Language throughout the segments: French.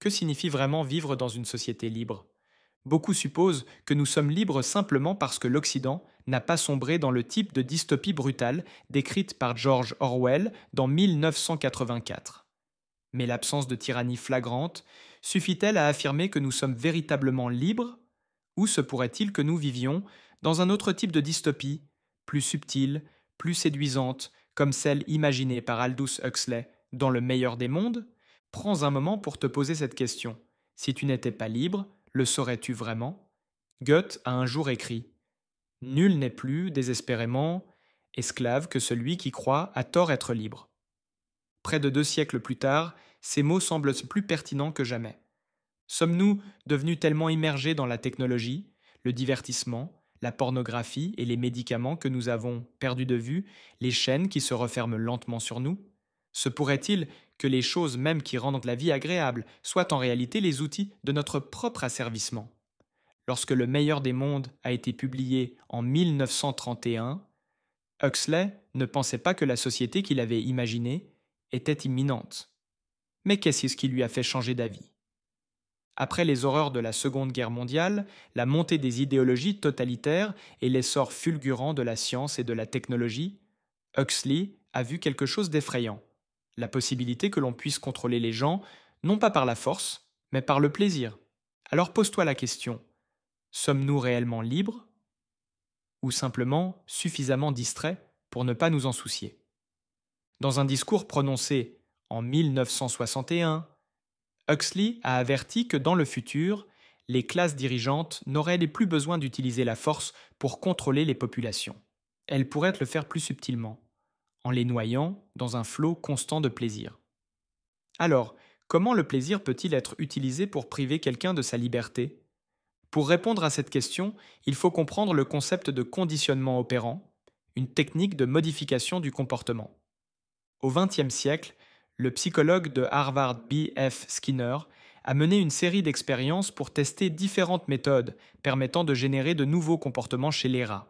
Que signifie vraiment vivre dans une société libre? Beaucoup supposent que nous sommes libres simplement parce que l'Occident n'a pas sombré dans le type de dystopie brutale décrite par George Orwell dans 1984. Mais l'absence de tyrannie flagrante suffit-elle à affirmer que nous sommes véritablement libres? Ou se pourrait-il que nous vivions dans un autre type de dystopie, plus subtile, plus séduisante, comme celle imaginée par Aldous Huxley dans Le meilleur des mondes? Prends un moment pour te poser cette question. Si tu n'étais pas libre, le saurais-tu vraiment? Goethe a un jour écrit: Nul n'est plus, désespérément, esclave que celui qui croit à tort être libre. Près de 2 siècles plus tard, ces mots semblent plus pertinents que jamais. Sommes-nous devenus tellement immergés dans la technologie, le divertissement, la pornographie et les médicaments que nous avons perdu de vue les chaînes qui se referment lentement sur nous? Se pourrait-il que les choses même qui rendent la vie agréable soient en réalité les outils de notre propre asservissement? Lorsque Le meilleur des mondes a été publié en 1931, Huxley ne pensait pas que la société qu'il avait imaginée était imminente. Mais qu'est-ce qui lui a fait changer d'avis? Après les horreurs de la Seconde Guerre mondiale, la montée des idéologies totalitaires et l'essor fulgurant de la science et de la technologie, Huxley a vu quelque chose d'effrayant: la possibilité que l'on puisse contrôler les gens, non pas par la force, mais par le plaisir. Alors pose-toi la question: sommes-nous réellement libres ou simplement suffisamment distraits pour ne pas nous en soucier? Dans un discours prononcé en 1961, Huxley a averti que dans le futur, les classes dirigeantes n'auraient plus besoin d'utiliser la force pour contrôler les populations. Elles pourraient le faire plus subtilement, en les noyant dans un flot constant de plaisir. Alors, comment le plaisir peut-il être utilisé pour priver quelqu'un de sa liberté? Pour répondre à cette question, il faut comprendre le concept de conditionnement opérant, une technique de modification du comportement. Au XXe siècle, le psychologue de Harvard B. F. Skinner a mené une série d'expériences pour tester différentes méthodes permettant de générer de nouveaux comportements chez les rats.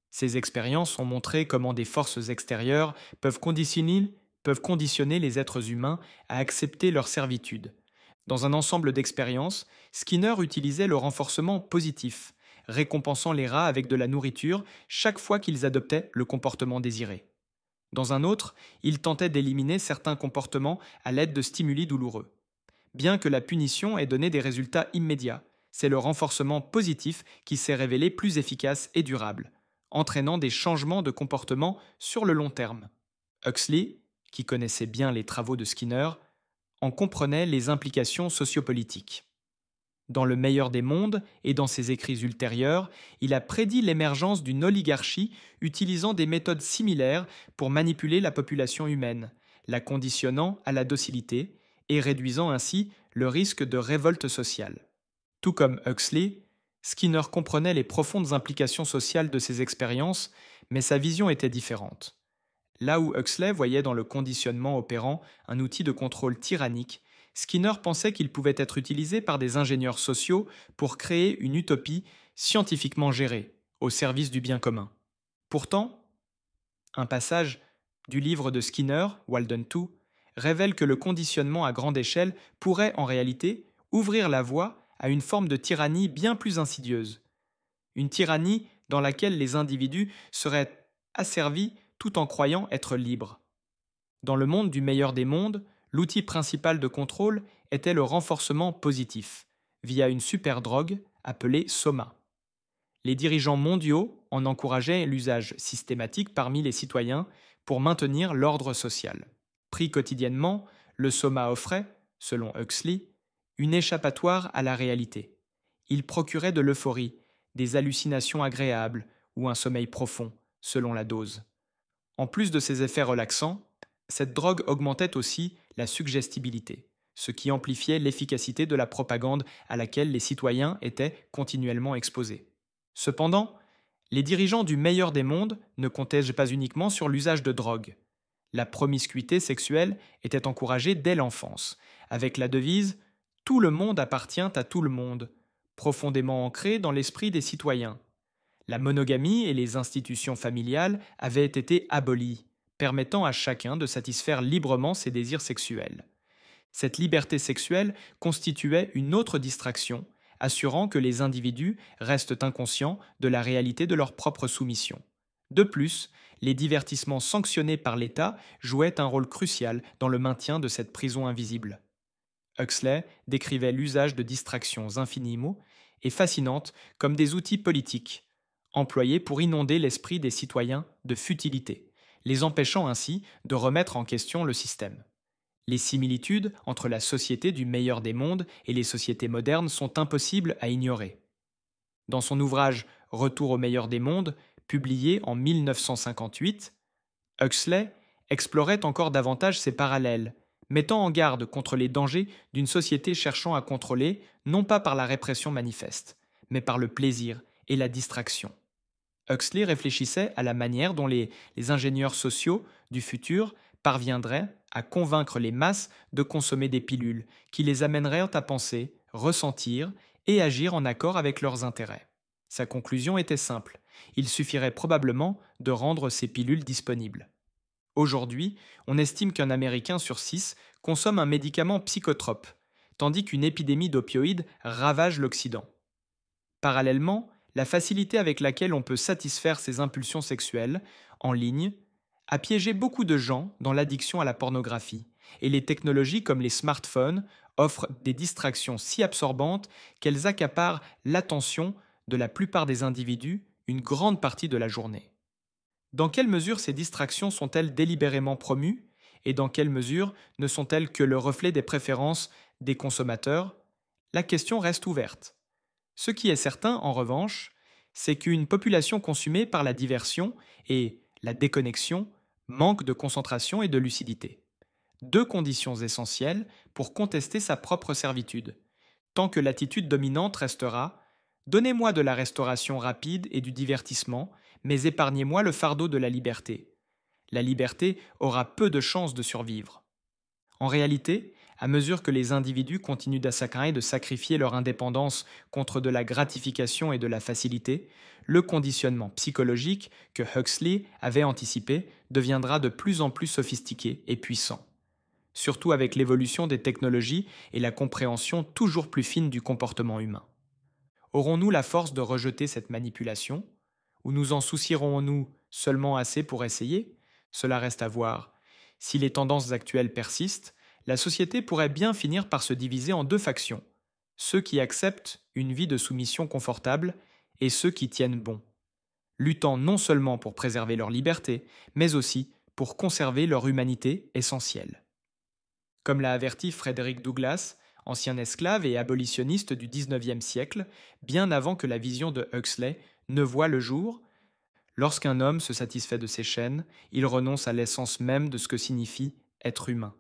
Ces expériences ont montré comment des forces extérieures peuvent conditionner les êtres humains à accepter leur servitude. Dans un ensemble d'expériences, Skinner utilisait le renforcement positif, récompensant les rats avec de la nourriture chaque fois qu'ils adoptaient le comportement désiré. Dans un autre, il tentait d'éliminer certains comportements à l'aide de stimuli douloureux. Bien que la punition ait donné des résultats immédiats, c'est le renforcement positif qui s'est révélé plus efficace et durable, entraînant des changements de comportement sur le long terme. Huxley, qui connaissait bien les travaux de Skinner, en comprenait les implications sociopolitiques. Dans Le meilleur des mondes et dans ses écrits ultérieurs, il a prédit l'émergence d'une oligarchie utilisant des méthodes similaires pour manipuler la population humaine, la conditionnant à la docilité et réduisant ainsi le risque de révolte sociale. Tout comme Huxley, Skinner comprenait les profondes implications sociales de ces expériences, mais sa vision était différente. Là où Huxley voyait dans le conditionnement opérant un outil de contrôle tyrannique, Skinner pensait qu'il pouvait être utilisé par des ingénieurs sociaux pour créer une utopie scientifiquement gérée, au service du bien commun. Pourtant, un passage du livre de Skinner, Walden 2, révèle que le conditionnement à grande échelle pourrait en réalité ouvrir la voie à une forme de tyrannie bien plus insidieuse. Une tyrannie dans laquelle les individus seraient asservis tout en croyant être libres. Dans le monde du meilleur des mondes, l'outil principal de contrôle était le renforcement positif, via une superdrogue appelée Soma. Les dirigeants mondiaux en encourageaient l'usage systématique parmi les citoyens pour maintenir l'ordre social. Pris quotidiennement, le Soma offrait, selon Huxley, une échappatoire à la réalité. Il procurait de l'euphorie, des hallucinations agréables ou un sommeil profond, selon la dose. En plus de ses effets relaxants, cette drogue augmentait aussi la suggestibilité, ce qui amplifiait l'efficacité de la propagande à laquelle les citoyens étaient continuellement exposés. Cependant, les dirigeants du meilleur des mondes ne comptaient pas uniquement sur l'usage de drogue. La promiscuité sexuelle était encouragée dès l'enfance, avec la devise « Tout le monde appartient à tout le monde », profondément ancrée dans l'esprit des citoyens. La monogamie et les institutions familiales avaient été abolies, permettant à chacun de satisfaire librement ses désirs sexuels. Cette liberté sexuelle constituait une autre distraction, assurant que les individus restent inconscients de la réalité de leur propre soumission. De plus, les divertissements sanctionnés par l'État jouaient un rôle crucial dans le maintien de cette prison invisible. Huxley décrivait l'usage de distractions infiniment et fascinantes comme des outils politiques, employés pour inonder l'esprit des citoyens de futilité, les empêchant ainsi de remettre en question le système. Les similitudes entre la société du meilleur des mondes et les sociétés modernes sont impossibles à ignorer. Dans son ouvrage Retour au meilleur des mondes, publié en 1958, Huxley explorait encore davantage ces parallèles, mettant en garde contre les dangers d'une société cherchant à contrôler, non pas par la répression manifeste, mais par le plaisir et la distraction. Huxley réfléchissait à la manière dont les ingénieurs sociaux du futur parviendraient à convaincre les masses de consommer des pilules qui les amèneraient à penser, ressentir et agir en accord avec leurs intérêts. Sa conclusion était simple, il suffirait probablement de rendre ces pilules disponibles. Aujourd'hui, on estime qu'un Américain sur 6 consomme un médicament psychotrope, tandis qu'une épidémie d'opioïdes ravage l'Occident. Parallèlement, la facilité avec laquelle on peut satisfaire ses impulsions sexuelles, en ligne, a piégé beaucoup de gens dans l'addiction à la pornographie, et les technologies comme les smartphones offrent des distractions si absorbantes qu'elles accaparent l'attention de la plupart des individus une grande partie de la journée. Dans quelle mesure ces distractions sont-elles délibérément promues et dans quelle mesure ne sont-elles que le reflet des préférences des consommateurs? La question reste ouverte. Ce qui est certain, en revanche, c'est qu'une population consumée par la diversion et la déconnexion manque de concentration et de lucidité. Deux conditions essentielles pour contester sa propre servitude, tant que l'attitude dominante restera « Donnez-moi de la restauration rapide et du divertissement, mais épargnez-moi le fardeau de la liberté ». La liberté aura peu de chances de survivre. En réalité, à mesure que les individus continuent d'assacrer et de sacrifier leur indépendance contre de la gratification et de la facilité, le conditionnement psychologique que Huxley avait anticipé deviendra de plus en plus sophistiqué et puissant. Surtout avec l'évolution des technologies et la compréhension toujours plus fine du comportement humain. Aurons-nous la force de rejeter cette manipulation? Ou nous en soucierons-nous seulement assez pour essayer? Cela reste à voir. Si les tendances actuelles persistent, la société pourrait bien finir par se diviser en deux factions, ceux qui acceptent une vie de soumission confortable et ceux qui tiennent bon, luttant non seulement pour préserver leur liberté, mais aussi pour conserver leur humanité essentielle. Comme l'a averti Frederick Douglass, ancien esclave et abolitionniste du XIXe siècle, bien avant que la vision de Huxley ne voie le jour, lorsqu'un homme se satisfait de ses chaînes, il renonce à l'essence même de ce que signifie être humain.